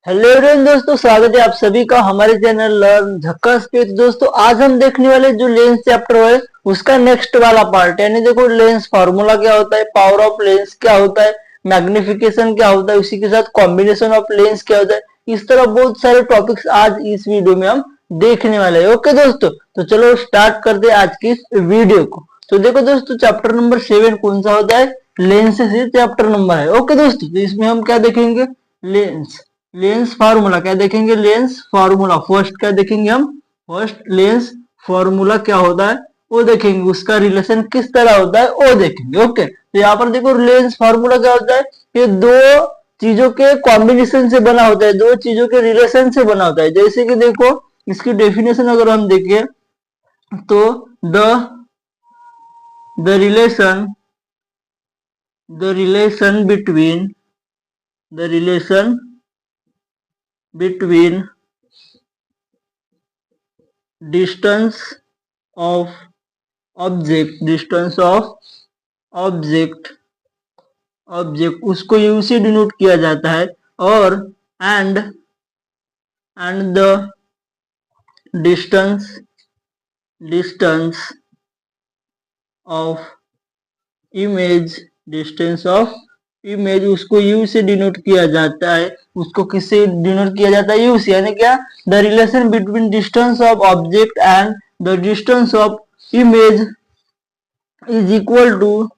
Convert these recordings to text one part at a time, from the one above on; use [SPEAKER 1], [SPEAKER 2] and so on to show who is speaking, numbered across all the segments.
[SPEAKER 1] Hello everyone दोस्तों, स्वागत है आप सभी का हमारे चैनल लर्न झक्कास पे। तो दोस्तों आज हम देखने वाले जो लेंस चैप्टर है उसका नेक्स्ट वाला पार्ट, यानी देखो लेंस फार्मूला क्या होता है, पावर ऑफ लेंस क्या होता है, मैग्निफिकेशन क्या होता है, उसी के साथ कॉम्बिनेशन ऑफ लेंस क्या होता है। इस तरह बहुत सारे टॉपिक्स आज इस वीडियो में हम देखने वाले हैं। ओके दोस्तों, तो चलो स्टार्ट करते हैं आज की इस वीडियो को। तो देखो दोस्तों, चैप्टर नंबर 7 कौन सा होता है, लेंसेज ये चैप्टर नंबर है। ओके दोस्तों, तो इसमें हम क्या देखेंगे, लेंस फार्मूला क्या देखेंगे, लेंस फार्मूला फर्स्ट क्या देखेंगे हम, फर्स्ट लेंस फार्मूला क्या होता है वो देखेंगे, उसका रिलेशन किस तरह होता है वो देखेंगे। ओके, तो यहाँ पर देखो लेंस फार्मूला क्या होता है, ये दो चीजों के कॉम्बिनेशन से बना होता है, दो चीजों के रिलेशन से बना होता है। जैसे कि देखो इसकी डेफिनेशन अगर हम देखें तो the relation between distance of object उसको u से डिनोट किया जाता है, और and the distance of image उसको u से डिनोट किया जाता है। उसको किससे डिनोट किया जाता है, u से, यानी क्या, the relation between distance of object and the distance of image is equal to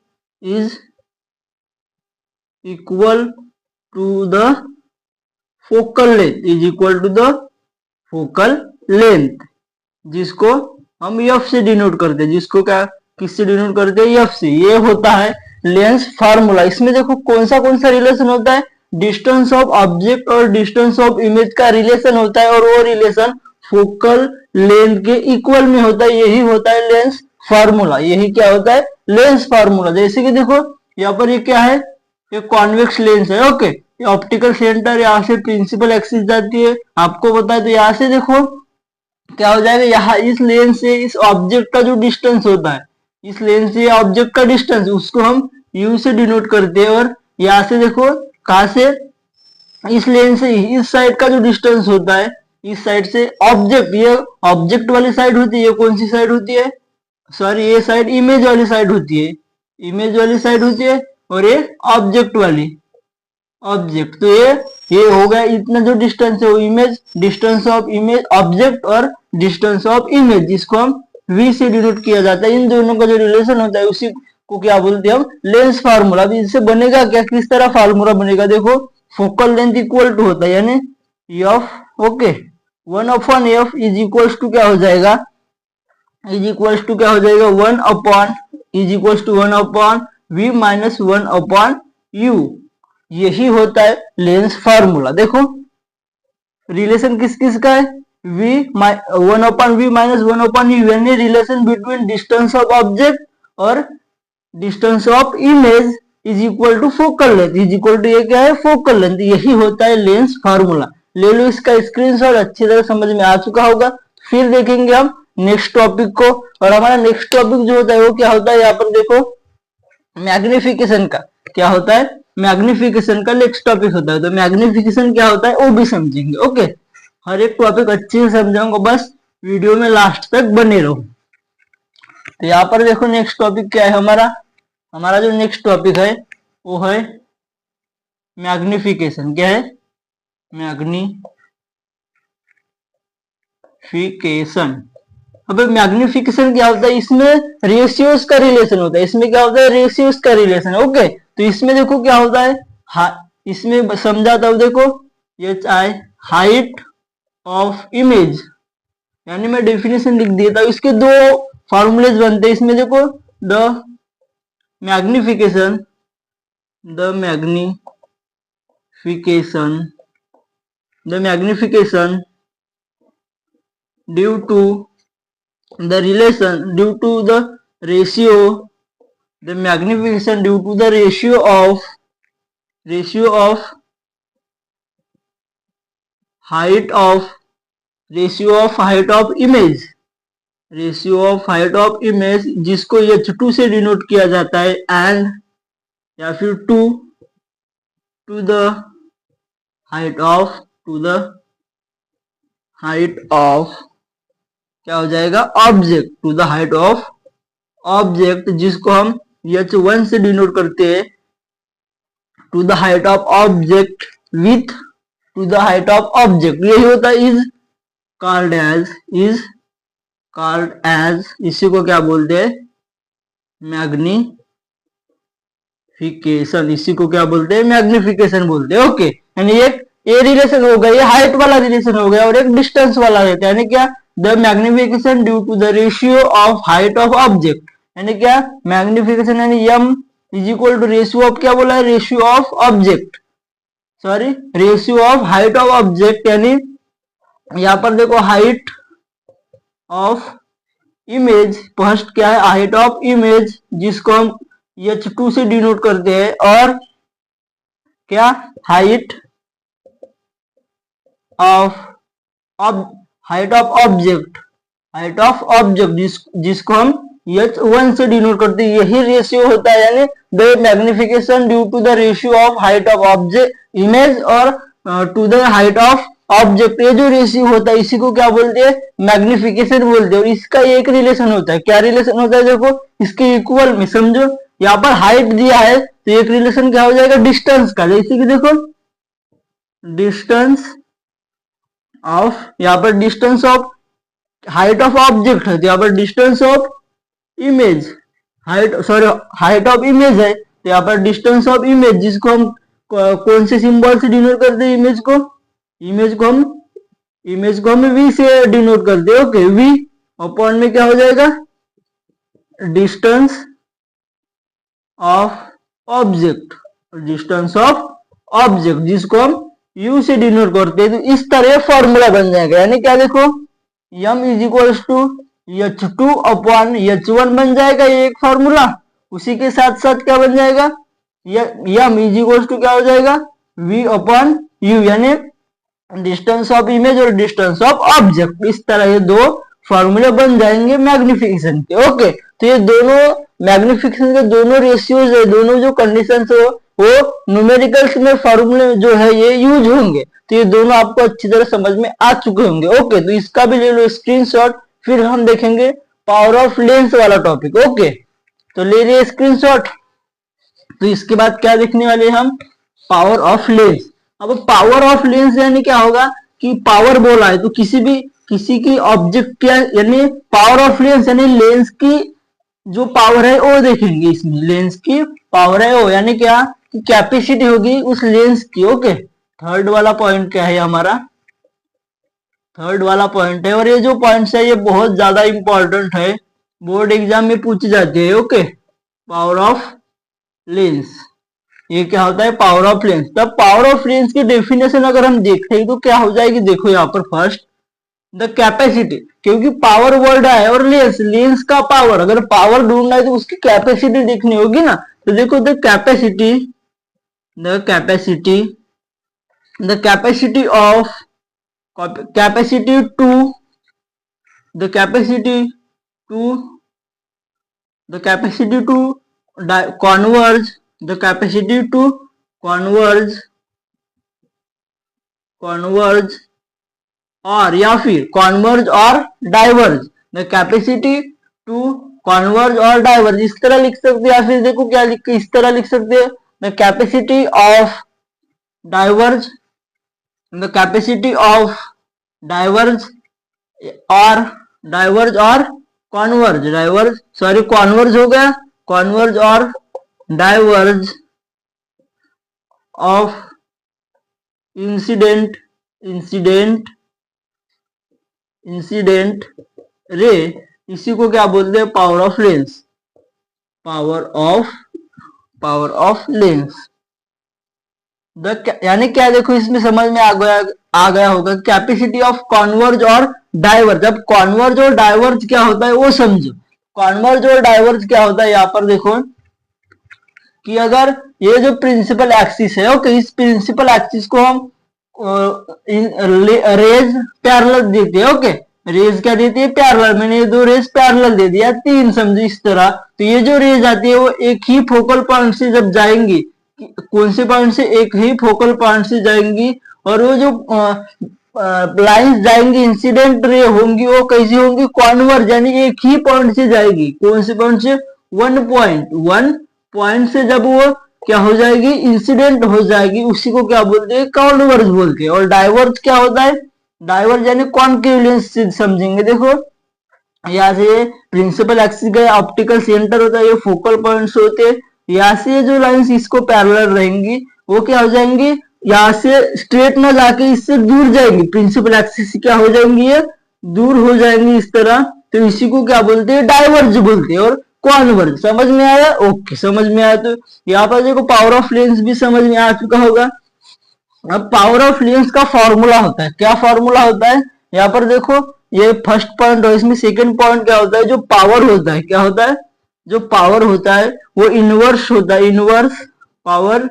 [SPEAKER 1] the focal length, जिसको हम f से डिनोट करते हैं, जिसको क्या किससे डिनोट करते हैं, f से। ये होता है लेंस फार्मूला। इसमें देखो कौन सा रिलेशन होता है, डिस्टेंस ऑफ ऑब्जेक्ट और डिस्टेंस ऑफ इमेज का रिलेशन होता है, और वो रिलेशन फोकल लेंथ के इक्वल में होता है। यही होता है लेंस फार्मूला, यही क्या होता है, लेंस फार्मूला। जैसे कि देखो यहाँ पर ये क्या है, ये कॉन्वेक्स लेंस है। ओके, ये ऑप्टिकल सेंटर यहाँ से प्रिंसिपल एक्सिस जाती है, आपको पता है। तो यहाँ से देखो क्या हो जाएगा, यहाँ इस लेंस से इस ऑब्जेक्ट का जो डिस्टेंस होता है, इस लेंस से ऑब्जेक्ट का डिस्टेंस, उसको हम u से डिनोट करते हैं। और यहाँ से देखो कहा से, इस लेंस से इस साइड का जो डिस्टेंस होता है, इस साइड से ऑब्जेक्ट, ये ऑब्जेक्ट वाली साइड होती है, ये कौन सी साइड होती है, सॉरी ये साइड इमेज वाली साइड होती है, और ये ऑब्जेक्ट वाली, ऑब्जेक्ट। तो ये हो गया, इतना जो डिस्टेंस है वो image, distance of image object और डिस्टेंस ऑफ इमेज, जिसको हम v से डिनोट किया जाता है। इन दोनों का जो रिलेशन होता है उसी को क्या बोलते हैं हम, लेंस फार्मूला। अभी इससे बनेगा क्या, किस तरह फार्मूला बनेगा, देखो फोकल लेंथ इक्वल टू होता है, यानी f, okay, 1/f is equals to क्या हो जाएगा, 1/v-1/u। यही होता है लेंस फार्मूला। देखो रिलेशन किस किस का है, 1/v-1/u, यानी relation between distance of object और distance of image is equal to focal length, ये क्या है, फोकल लेंथ। यही होता है लेंस फार्मूला। ले लो इसका स्क्रीनशॉट, अच्छी तरह समझ में आ चुका होगा। फिर देखेंगे हम नेक्स्ट टॉपिक को, और हमारा नेक्स्ट टॉपिक जो होता है वो क्या होता है, यहाँ पर देखो मैग्निफिकेशन का क्या होता है, मैग्निफिकेशन का नेक्स्ट टॉपिक होता है। तो मैग्निफिकेशन क्या होता है वो भी समझेंगे। ओके, हर एक टॉपिक अच्छे से समझाऊंगा, बस वीडियो में लास्ट तक बने रहो। तो यहाँ पर देखो नेक्स्ट टॉपिक क्या है हमारा जो नेक्स्ट टॉपिक है वो है मैग्निफिकेशन। क्या है, मैग्निफिकेशन। अब मैग्निफिकेशन क्या होता है, इसमें रेशियोज का रिलेशन होता है, इसमें क्या होता है, रेशियोज का रिलेशन। ओके, तो इसमें देखो क्या होता है, इसमें समझाता हूं, देखो HI हाइट ऑफ इमेज, यानी मैं डेफिनेशन लिख देता हूं, इसके दो फॉर्मूलेज बनते हैं। इसमें देखो the magnification due to the relation due to the ratio the magnification due to the ratio of height of image, जिसको h2 से डिनोट किया जाता है, एंड या फिर to the height of to the height of, क्या हो जाएगा, object, to the height of object, जिसको हम h1 से डिनोट करते हैं, to the height of object with, to the height of object, यही होता है is called as, is called as, इसी को क्या बोलते हैं, मैग्निफिकेशन, इसी को क्या बोलते हैं, मैग्निफिकेशन बोलते हैं। ओके, यानी एक ये रिलेशन हो गया, ये हाइट वाला रिलेशन हो गया, और एक डिस्टेंस वाला रहता है, यानी क्या, the magnification due to the ratio of height of object, यानी क्या, मैग्निफिकेशन यानी m is equal to ratio of, क्या बोला है, ratio of object, sorry ratio of height of object, यानी यहाँ पर देखो हाइट ऑफ इमेज, फर्स्ट क्या है, हाइट ऑफ इमेज, जिसको हम h2 से डिनोट करते हैं, और क्या, height of object, height of object, जिसको हम h1 से डिनोट करते हैं, यही रेशियो होता है, यानी the magnification due to the ratio of height of object image और to the height of object, ये जो रेशियो होता है इसी को क्या बोलते हैं, मैग्निफिकेशन बोलते हैं। और इसका एक रिलेशन होता है, क्या रिलेशन होता है, देखो इसके इक्वल में समझो, यहाँ पर हाइट दिया है तो एक रिलेशन क्या हो जाएगा, डिस्टेंस का, जैसे कि देखो डिस्टेंस ऑफ, यहाँ पर distance of height of object है, तो यहाँ पर distance of image, height of image है, तो यहाँ पर डिस्टेंस ऑफ इमेज, जिसको हम कौन से सिंबल से डिनोट करते हैं, इमेज को हम v से डिनोट करते हैं। ओके, v अपॉन में क्या हो जाएगा, डिस्टेंस ऑफ ऑब्जेक्ट, जिसको हम u से डिनोट करते हैं, तो इस तरह फॉर्मूला बन जाएगा, यानी क्या, देखो m is equals to h2 upon h1 बन जाएगा, ये एक फॉर्मूला। उसी के साथ साथ क्या बन जाएगा, m इज इक्वल्स टू क्या हो जाएगा, v अपॉन u, यानी डिस्टेंस ऑफ इमेज और डिस्टेंस ऑफ ऑब्जेक्ट, इस तरह ये दो फॉर्मूले बन जाएंगे मैग्निफिकेशन के। ओके, तो ये दोनों मैग्निफिकेशन के दोनों रेशियोज है, दोनों जो कंडीशंस हो वो न्यूमेरिकल्स में फॉर्मूले जो है ये यूज होंगे, तो ये दोनों आपको अच्छी तरह समझ में आ चुके होंगे। ओके, तो इसका भी ले लो स्क्रीनशॉट, फिर हम देखेंगे पावर ऑफ लेंस वाला टॉपिक। ओके, तो ले लिए स्क्रीनशॉट। तो इसके बाद क्या देखने वाले हम, पावर ऑफ लेंस। अब पावर ऑफ लेंस यानी क्या होगा कि पावर बोला है तो किसी की ऑब्जेक्ट यानी पावर ऑफ लेंस यानी लेंस की जो पावर है वो देखेंगे इसमें, लेंस की पावर है वो, यानी क्या कि कैपेसिटी होगी उस लेंस की। ओके, थर्ड वाला पॉइंट क्या है हमारा, थर्ड वाला पॉइंट है, और ये जो पॉइंट्स है ये बहुत ज्यादा इंपॉर्टेंट है, बोर्ड एग्जाम में पूछे जाते हैं। ओके, पावर ऑफ लेंस, ये क्या होता है, पावर ऑफ लेंस। तब पावर ऑफ लेंस की डेफिनेशन अगर हम देखते हैं तो क्या हो जाएगी, देखो यहाँ पर फर्स्ट द कैपेसिटी, क्योंकि पावर वर्ड है और लेंस का पावर, अगर पावर ढूंढना है तो उसकी कैपेसिटी देखनी होगी ना। तो देखो द कैपेसिटी ऑफ converge और या फिर कॉन्वर्ज और diverge, the capacity to converge और डाइवर्ज, इस तरह लिख सकते हैं, या फिर देखो क्या लिख के इस तरह लिख सकते हैं, द कैपेसिटी ऑफ डाइवर्ज और कॉन्वर्ज हो गया, कॉन्वर्ज और डाइवर्ज ऑफ इंसिडेंट रे, इसी को क्या बोलते हैं, पावर ऑफ लेंस। यानी क्या, देखो इसमें समझ में आ गया होगा कैपेसिटी ऑफ कॉन्वर्ज और डाइवर्ज। अब कॉन्वर्ज और डाइवर्ज क्या होता है वो समझो। कॉन्वर्ज और डाइवर्ज क्या होता है, यहाँ पर देखो कि अगर ये जो प्रिंसिपल एक्सिस है, ओके, इस प्रिंसिपल एक्सिस को हम रेज पैरेलल देते हैं। ओके, रेज क्या देती है, पैरेलल, मैंने ये दो रेज पैरेलल दे दिया, तीन समझो इस तरह। तो ये जो रेज आती है वो एक ही फोकल पॉइंट से जब जाएंगी, कौन से पॉइंट से, एक ही फोकल पॉइंट से जाएंगी, और वो जो लाइंस जाएंगी, इंसिडेंट रे होंगी, वो कैसी होंगी, कॉन्वर्ज, यानी एक ही पॉइंट से जाएगी। कौन से पॉइंट से, वन पॉइंट से जब वो क्या हो जाएगी, इंसिडेंट हो जाएगी, उसी को क्या बोलते हैं, कॉन्वर्ज बोलते हैं। और डाइवर्ज क्या होता है, डाइवर्ज यानी कॉन्केव लेंस से समझेंगे। देखो यहाँ से प्रिंसिपल एक्सिस का ऑप्टिकल सेंटर होता है, ये फोकल पॉइंट्स होते हैं। यहाँ से जो लाइंस इसको पैरेलल रहेंगी वो क्या हो जाएंगी, यहाँ से स्ट्रेट ना जाके इससे दूर जाएंगी, प्रिंसिपल एक्सिस से क्या हो जाएंगी, ये दूर हो जाएंगी इस तरह। तो इसी को क्या बोलते हैं, डाइवर्ज बोलते हैं। और कॉन्वर्ज, समझ में आया, ओके समझ में आया। तो यहाँ पर देखो पावर ऑफ लेंस भी समझ में आ चुका होगा। अब पावर ऑफ लेंस का फॉर्मूला होता है, क्या फॉर्मूला होता है, यहाँ पर देखो ये फर्स्ट पॉइंट और इसमें सेकंड पॉइंट क्या होता है, जो पावर होता है, क्या होता है, जो पावर होता है वो इनवर्स होता है, inverse power,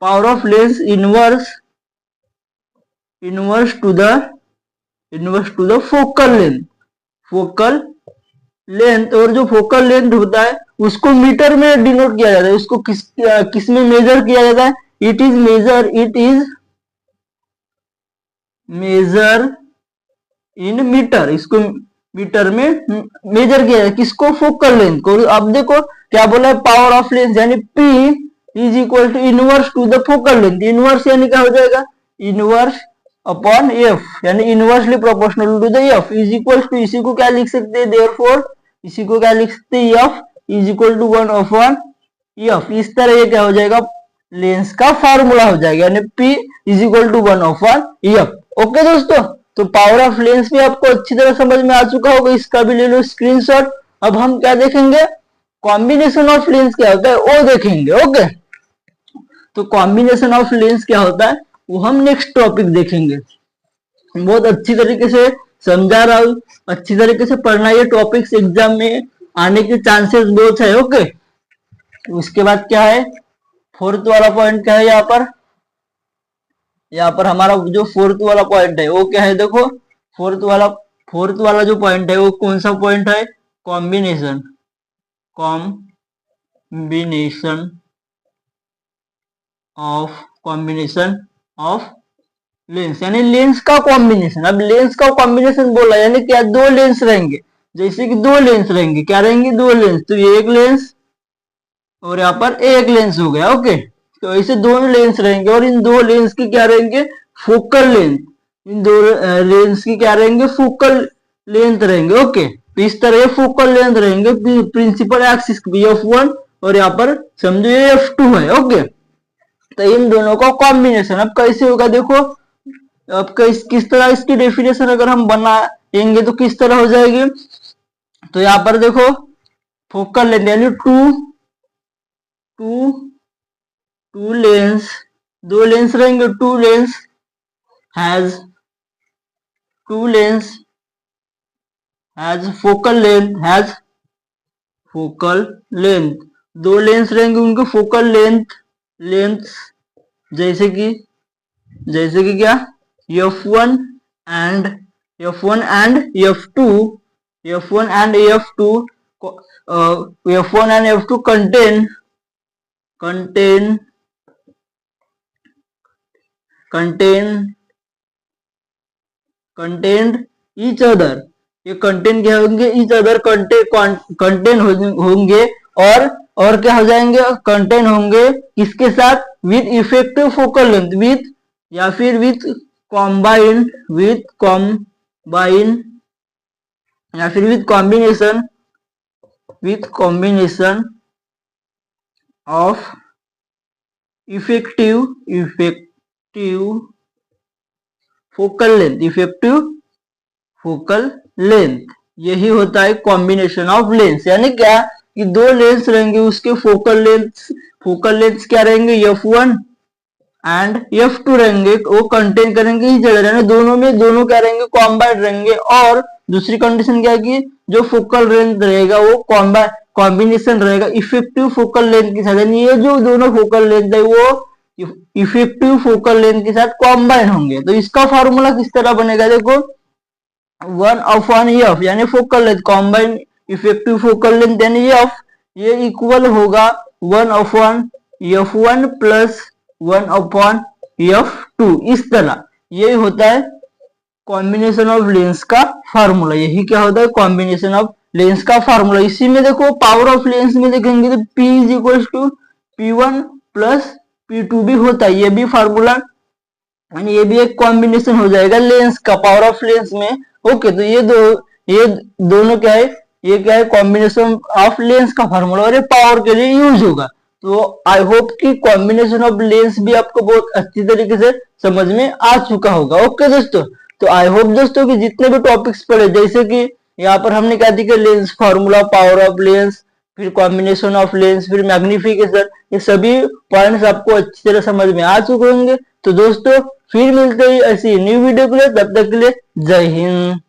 [SPEAKER 1] power of lens inverse to the focal length. और जो फोकल लेंथ होता है उसको मीटर में डिनोट किया जाता है, उसको किस में मेजर किया जाता है, it is measure in metre, इसको मीटर में मेजर किया जाए, किसको, फोकल लेंथ को। अब देखो क्या बोला है, पावर ऑफ लेंथ यानी P is equal to inverse to the focal length. Inverse यानी क्या हो जाएगा, इनवर्स अपॉन F, यानी inversely proportional to the F is equal to, इसी को क्या लिख सकते हैं, देयरफॉर इसी को क्या लिख सकते हैं, F is equal to 1 upon F। इस तरह ये क्या हो जाएगा, लेंस का फॉर्मूला हो जाएगा, यानी P is equal to 1 upon F। Okay दोस्तों, तो पावर ऑफ लेंस भी आपको अच्छी तरह समझ में आ चुका होगा, इसका भी ले लो स्क्रीनशॉट। अब हम क्या देखेंगे, कॉम्बिनेशन ऑफ लेंस क्या होता है वो देखेंगे। ओके, तो कॉम्बिनेशन ऑफ लेंस क्या होता है वो हम नेक्स्ट टॉपिक देखेंगे। बहुत अच्छी तरीके से समझा रहा हूं, अच्छी तरीके से पढ़ना, ये टॉपिक्स एग्जाम में आने के चांसेस बहुत है। ओके, उसके बाद क्या है, फोर्थ वाला पॉइंट क्या है, यहाँ पर हमारा जो फोर्थ वाला पॉइंट है वो क्या है, देखो फोर्थ वाला जो पॉइंट है वो कौन सा पॉइंट है, कॉम्बिनेशन ऑफ लेंस, यानी लेंस का कॉम्बिनेशन। अब लेंस का कॉम्बिनेशन बोला यानी क्या, दो लेंस रहेंगे, जैसे कि दो लेंस रहेंगे, क्या रहेंगे, दो लेंस। तो ये एक लेंस और यहाँ पर एक लेंस हो गया। ओके, तो ऐसे दोनों लेंस रहेंगे और इन दो लेंस की क्या रहेंगे, फोकल लेंथ, इन दो लेंस की क्या रहेंगे, फोकल लेंथ रहेंगे। ओके, तो इस तरह फोकल लेंथ रहेंगे, प्रिंसिपल एक्सिस F1 और यहाँ पर समझो ये F2 है। ओके, तो इन दोनों का कॉम्बिनेशन अब कैसे होगा, देखो अब किस तरह इसकी डेफिनेशन अगर हम बनाएंगे तो किस तरह हो जाएगी। तो यहाँ पर देखो फोकल लेंथ यानी टू लेंस, दो लेंस रहेंगे, two lens has focal length, दो लेंस रहेंगे, उनके फोकल लेंथ जैसे कि क्या, F1 and F2 contain each other, ये कंटेन क्या होंगे, ईच अदर कंटेन होंगे और क्या हो जाएंगे, कंटेन होंगे किसके साथ, with effective focal length, with या फिर with combination of effective focal length, यही होता है कॉम्बिनेशन ऑफ लेंस। यानी क्या कि दो लेंस रहेंगे, उसके फोकल लेंथ क्या रहेंगे, F1 एंड F2 रहेंगे, वो कंटेन करेंगे ही जगह, यानी दोनों क्या रहेंगे, कॉम्बाइंड रहेंगे। और दूसरी कंडीशन क्या है कि जो फोकल लेंथ रहेगा वो कॉम्बिनेशन रहेगा इफेक्टिव फोकल लेंथ के साथ, यानी ये जो दोनों फोकल लेंथ है वो इफेक्टिव फोकल लेंथ के साथ कॉम्बाइन होंगे। तो इसका फॉर्मूला किस तरह बनेगा, देखो 1 अपॉन F, यानी focal length combine effective focal length यानी F, ये इक्वल होगा 1 upon F1 plus 1 upon F2, इस तरह। यही होता है कॉम्बिनेशन ऑफ लेंस का फार्मूला। यही क्या होता है, कॉम्बिनेशन ऑफ लेंस का फार्मूला। इसी में देखो पावर ऑफ लेंस में देखेंगे तो P is equal to P1 plus P2 भी होता है, ये भी फार्मूला, यानी ये भी एक कॉम्बिनेशन हो जाएगा लेंस का, पावर ऑफ लेंस में। ओके, तो ये दोनों क्या है, ये क्या है, कॉम्बिनेशन ऑफ लेंस का फार्मूला, और ये पावर के लिए यूज होगा। तो आई होप कि कॉम्बिनेशन ऑफ लेंस भी आपको बहुत अच्छी तरीके से समझ में आ चुका होगा। ओके दोस्तों, तो आई होप दोस्तों कि जितने भी टॉपिक्स पढ़े, जैसे कि यहाँ पर हमने क्या दिया, lens formula, power of lens, फिर कॉम्बिनेशन ऑफ लेंस, फिर मैग्निफिकेशन, ये सभी पॉइंट्स आपको अच्छी तरह समझ में आ चुके होंगे। तो दोस्तों फिर मिलते हैं ऐसी न्यू वीडियो के लिए, तब तक के लिए जय हिंद।